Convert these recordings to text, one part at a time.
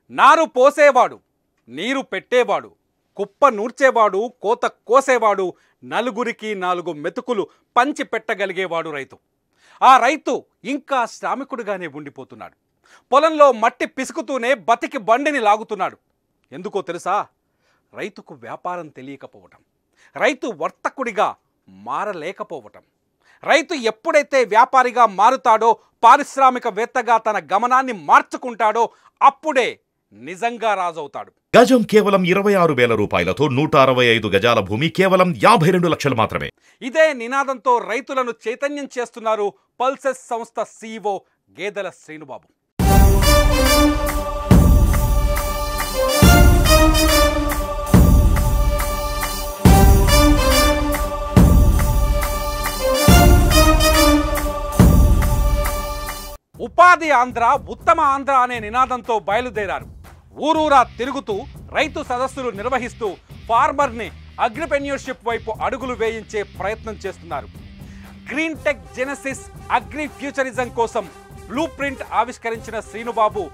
నారు పోసేవాడు, నీరు పెట్టేవాడు, కుప్ప నూర్చేవాడు, కోత కోసేవాడు, నలుగురికి నాలుగు మెతుకులు పంచి పెట్టగలిగేవాడు రైతు. ఆ రైతు ఇంకా శ్రామికుడిగానే ఉండిపోతున్నాడు. పొలంలో మట్టి పిసుకుతూనే బతికి బండిని లాగుతున్నాడు. ఎందుకో తెలుసా? రైతుకు వ్యాపారం తెలియకపోవటం, రైతు వర్తకుడిగా మారలేకపోవటం. రైతు ఎప్పుడైతే వ్యాపారిగా మారుతాడో, పారిశ్రామికవేత్తగా తన గమనాన్ని మార్చుకుంటాడో అప్పుడే నిజంగా రాజవుతాడు. గజం కేవలం 26,000 రూపాయలతో 165 గజాల భూమి కేవలం 52 లక్షలు మాత్రమే. ఇదే నినాదంతో రైతులను చైతన్యం చేస్తున్నారు పల్సెస్ సంస్థ CEO గేదెల శ్రీనుబాబు. ఉపాధి ఆంధ్ర, ఉత్తమ ఆంధ్ర అనే నినాదంతో బయలుదేరారు. ఊరూరా తిరుగుతూ రైతు సదస్సులు నిర్వహిస్తూ ఫార్మర్ని అగ్రిప్రెన్యూర్షిప్ వైపు అడుగులు వేయించే ప్రయత్నం చేస్తున్నారు. Green tech genesis agri futurism కోసం బ్లూ ప్రింట్ ఆవిష్కరించిన Srinubabu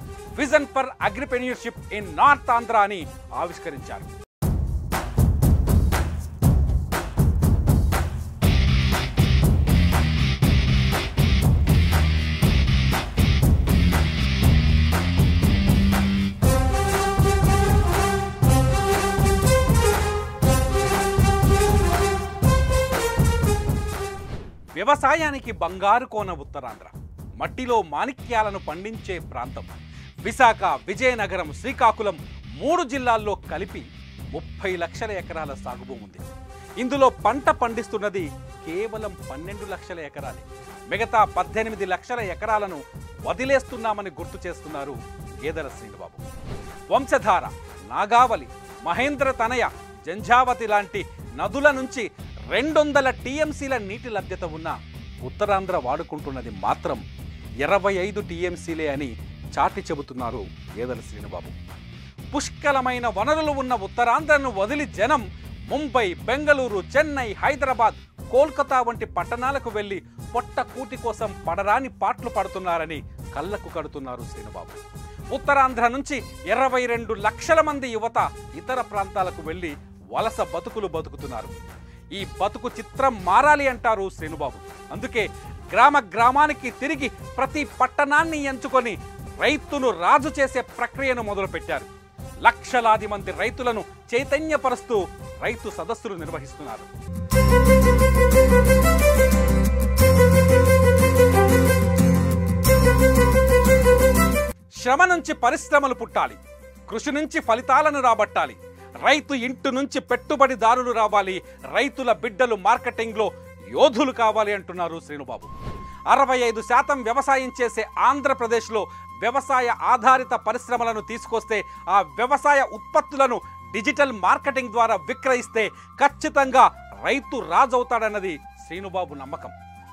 vision for agripreneurship in north Andhra అని ఆవిష్కరించారు. వ్యవసాయానికి బంగారు కోన ఉత్తరాంధ్ర, మట్టిలో మాణిక్యాలను పండించే ప్రాంతం. విశాఖ, విజయనగరం, శ్రీకాకుళం 3 జిల్లాల్లో కలిపి 30 లక్షల ఎకరాల సాగుభూమి ఉంది. ఇందులో పంట పండిస్తున్నది కేవలం 12 లక్షల ఎకరాలే. మిగతా 18 లక్షల ఎకరాలను వదిలేస్తున్నామని గుర్తు చేస్తున్నారు గేదెల శ్రీనుబాబు. వంశధార, నాగావళి, మహేంద్ర తనయ, జంఝావతి లాంటి నదుల నుంచి 200 టీఎంసీల నీటి లభ్యత ఉన్న ఉత్తరాంధ్ర వాడుకుంటున్నది మాత్రం 25 టీఎంసీలే అని చాటి చెబుతున్నారు గేదెల శ్రీనుబాబు. పుష్కలమైన వనరులు ఉన్న ఉత్తరాంధ్రను వదిలి జనం ముంబై, బెంగళూరు, చెన్నై, హైదరాబాద్, కోల్కతా వంటి పట్టణాలకు వెళ్లి పొట్ట కూటి కోసం పడరాని పాట్లు పడుతున్నారని కళ్ళకు కడుతున్నారు శ్రీనుబాబు. ఉత్తరాంధ్ర నుంచి 22 లక్షల మంది యువత ఇతర ప్రాంతాలకు వెళ్లి వలస బతుకులు బతుకుతున్నారు. ఈ బతుకు చిత్రం మారాలి అంటారు శ్రీనుబాబు. అందుకే గ్రామ గ్రామానికి తిరిగి ప్రతి పట్టణాన్ని ఎంచుకొని రైతును రాజు చేసే ప్రక్రియను మొదలుపెట్టారు. లక్షలాది మంది రైతులను చైతన్యపరుస్తూ రైతు సదస్సులు నిర్వహిస్తున్నారు. శ్రమ నుంచి పరిశ్రమలు పుట్టాలి, కృషి నుంచి ఫలితాలను రాబట్టాలి, రైతు ఇంటి నుంచి పెట్టుబడిదారులు రావాలి, రైతుల బిడ్డలు మార్కెటింగ్లో యోధులు కావాలి అంటున్నారు శ్రీనుబాబు. 65% వ్యవసాయం చేసే ఆంధ్రప్రదేశ్లో వ్యవసాయ ఆధారిత పరిశ్రమలను తీసుకొస్తే ఆ వ్యవసాయ ఉత్పత్తులను డిజిటల్ మార్కెటింగ్ ద్వారా విక్రయిస్తే ఖచ్చితంగా రైతు రాజవుతాడన్నది శ్రీనుబాబు నమ్మకం.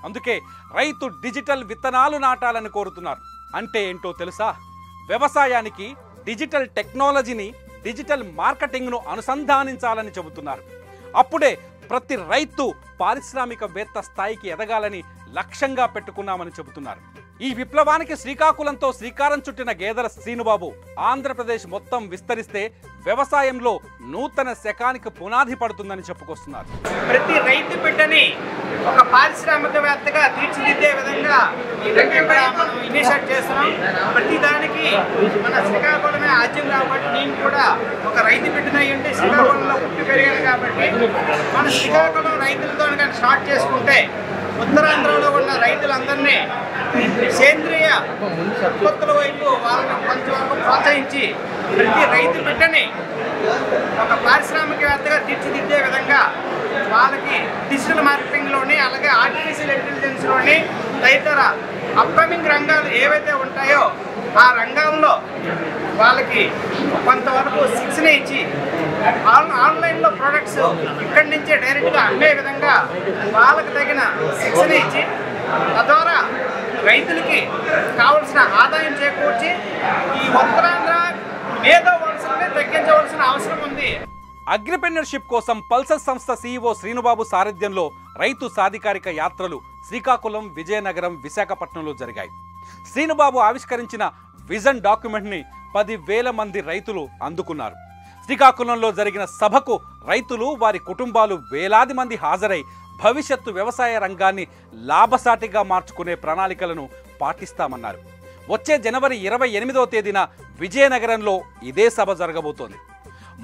అందుకే రైతు డిజిటల్ విత్తనాలు నాటాలని కోరుతున్నారు. అంటే ఏంటో తెలుసా? వ్యవసాయానికి డిజిటల్ టెక్నాలజీని, డిజిటల్ మార్కెటింగ్ను అనుసంధానించాలని చెబుతున్నారు. అప్పుడే ప్రతి రైతు పారిశ్రామికవేత్త స్థాయికి ఎదగాలని లక్ష్యంగా పెట్టుకున్నామని చెబుతున్నారు. ఈ విప్లవానికి శ్రీకాకుళంతో శ్రీకారం చుట్టిన గేదెల శ్రీనుబాబు ఆంధ్రప్రదేశ్ మొత్తం విస్తరిస్తే వ్యవసాయంలో నూతన శకానికి పునాది పడుతుందని చెప్పుకొస్తున్నారు. ప్రతి రైతు బిడ్డని ఒక పారిశ్రామికవేత్తగా తీర్చిదిద్దే విధంగా మనం ఇనిషియేట్ చేస్తున్నాం. ప్రతి దానికి మన శ్రీకాకుళమే ఆద్యం కాబట్టి నేను కూడా ఒక రైతు బిడ్డనై ఉంటే శ్రీకాకుళంలో పుట్టి పెరిగాను కాబట్టి మన శ్రీకాకుళం రైతులతో స్టార్ట్ చేసుకుంటే ఉత్తరాంధ్రలో ఉన్న రైతులందరినీ సేంద్రియ ఉత్పత్తుల వైపు వాళ్ళని కొంచెం వరకు ప్రోత్సహించి ప్రతి రైతు బిడ్డని ఒక పారిశ్రామికవేత్తగా తీర్చిదిద్దే విధంగా వాళ్ళకి డిజిటల్ మార్కెటింగ్లోని, అలాగే ఆర్టిఫిషియల్ ఇంటెలిజెన్స్లోని తదితర అప్కమింగ్ రంగాలు ఏవైతే ఉంటాయో ఆ రంగాల్లో వాళ్ళకి కొంతవరకు శిక్షణ ఇచ్చి ఆన్లైన్లో ప్రొడక్ట్స్ ఇక్కడి నుంచే డైరెక్ట్గా అమ్మే విధంగా వాళ్ళకి తగిన శిక్షణ ఇచ్చి తద్వారా రైతులకి కావలసిన ఆదాయం చేకూర్చి ఈ ఉత్తరాంధ్ర మేధో వలసల్ని తగ్గించవలసిన అవసరం ఉంది. అగ్రిప్రెన్యూర్షిప్ కోసం పల్సెస్ సంస్థ CEO శ్రీనుబాబు సారథ్యంలో రైతు సాధికారిక యాత్రలు శ్రీకాకుళం, విజయనగరం, విశాఖపట్నంలో జరిగాయి. శ్రీనుబాబు ఆవిష్కరించిన విజన్ డాక్యుమెంట్ని 10,000 మంది రైతులు అందుకున్నారు. శ్రీకాకుళంలో జరిగిన సభకు రైతులు, వారి కుటుంబాలు వేలాది మంది హాజరై భవిష్యత్తు వ్యవసాయ రంగాన్ని లాభసాటిగా మార్చుకునే ప్రణాళికలను పాటిస్తామన్నారు. వచ్చే జనవరి 28వ తేదీన విజయనగరంలో ఇదే సభ జరగబోతోంది.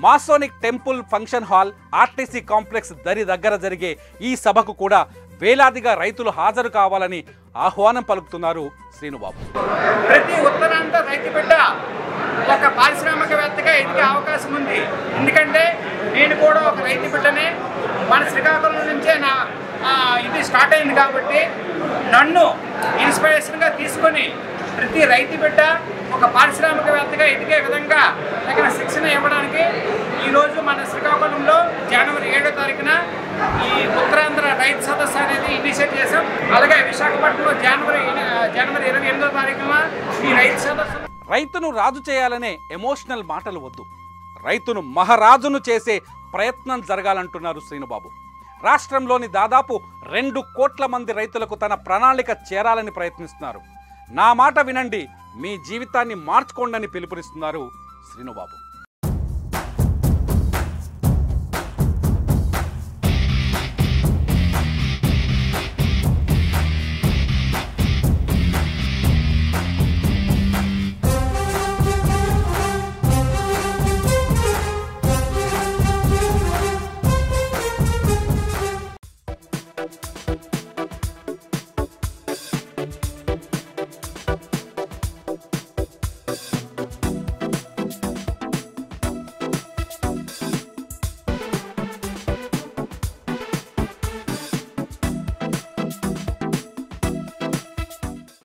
Masonic temple function hall, RTC complex దరి దగ్గర జరిగే ఈ సభకు కూడా వేలాదిగా రైతులు హాజరు కావాలని ఆహ్వానం పలుకుతున్నారు శ్రీనుబాబు. ప్రతి ఉత్తరాంధ్ర రైతు బిడ్డ ఒక పారిశ్రామికవేత్తగా ఎదిగే అవకాశం ఉంది. ఎందుకంటే నేను కూడా ఒక రైతు బిడ్డనే. మన శ్రీకాకుళం నుంచే ఇది స్టార్ట్ అయింది కాబట్టి నన్ను ఇన్స్పిరేషన్గా తీసుకొని ప్రతి రైతు బిడ్డ ఒక పారిశ్రామికవేత్తగా ఎదిగే విధంగా తగిన శిక్షణ ఇవ్వడానికి ఈరోజు మన శ్రీకాకుళంలో జనవరి 7వ తారీఖున ఈ ఉత్తరాంధ్ర రైతు సదస్సు అనేది ఇనిషియేట్ చేశాం. అలాగే విశాఖపట్నంలో జనవరి 28వ తారీఖున ఈ రైతు సదస్సు. రైతును రాజు చేయాలనే ఎమోషనల్ మాటలు వద్దు, రైతును మహారాజును చేసే ప్రయత్నం జరగాలంటున్నారు శ్రీనుబాబు. రాష్ట్రంలోని దాదాపు 2 కోట్ల మంది రైతులకు తన ప్రణాళిక చేరాలని ప్రయత్నిస్తున్నారు. నా మాట వినండి, మీ జీవితాన్ని మార్చుకోండి అని పిలుపునిస్తున్నారు శ్రీనుబాబు.